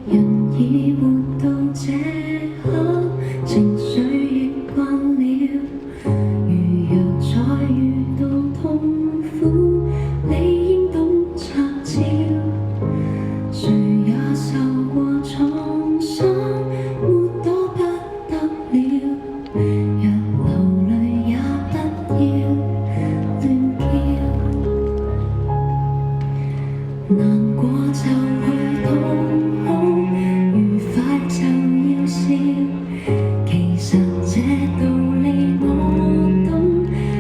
人已活到這刻，情緒亦慣了。如若再遇到痛苦，理應懂察照。誰也受過創傷，沒多不得了。若流淚也不要亂叫，難過就去痛哭。愉快就要笑，其實這道理我懂，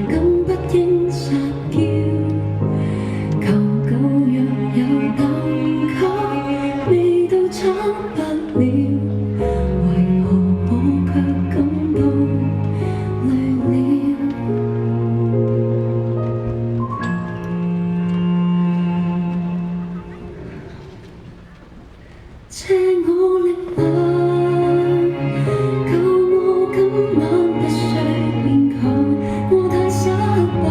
更不應撒嬌。求救若有等級，未到慘不了，為何我卻感到累了？借我力量，救我今晚不需勉強，我太失敗，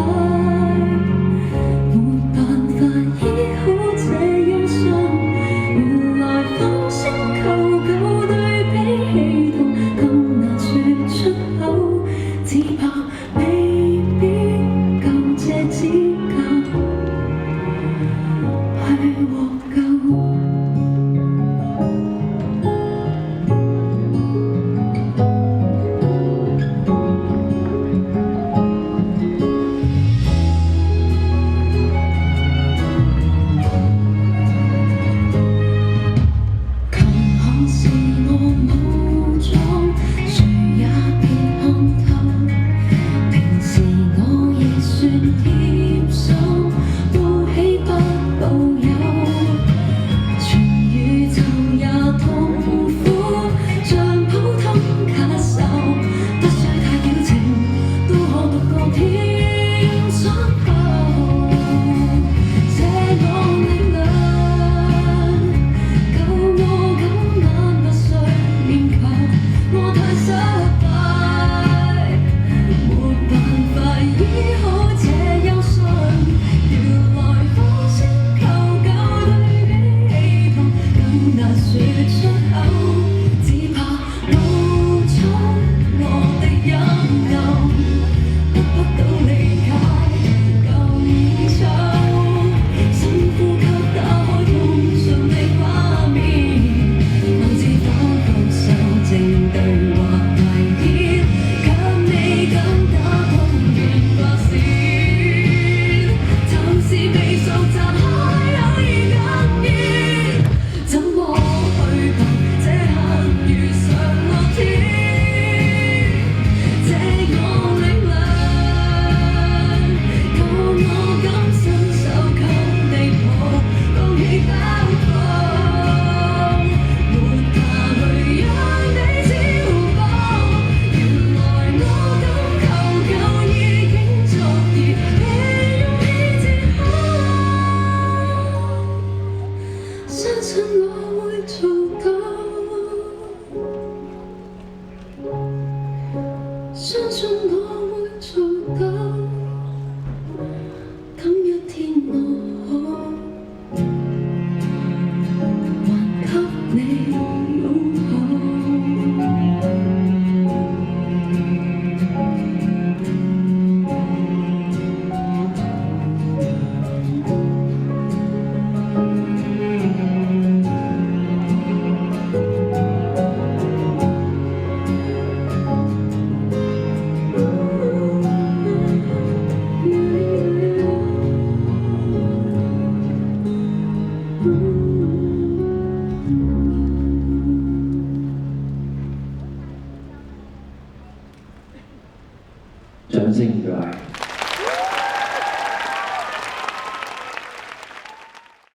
沒辦法醫好這憂傷。原來放聲求救對比氣痛更難說出口，只怕未必夠這指甲去獲救。是我武裝，誰也別看透。平時我亦算貼心，報喜不報憂。全宇宙也痛苦，像普通咳嗽。不需太矯情，都可獨個舔傷口。這我力量。我太失敗，沒辦法醫好這憂傷。原來放聲求救對比氣痛更難說出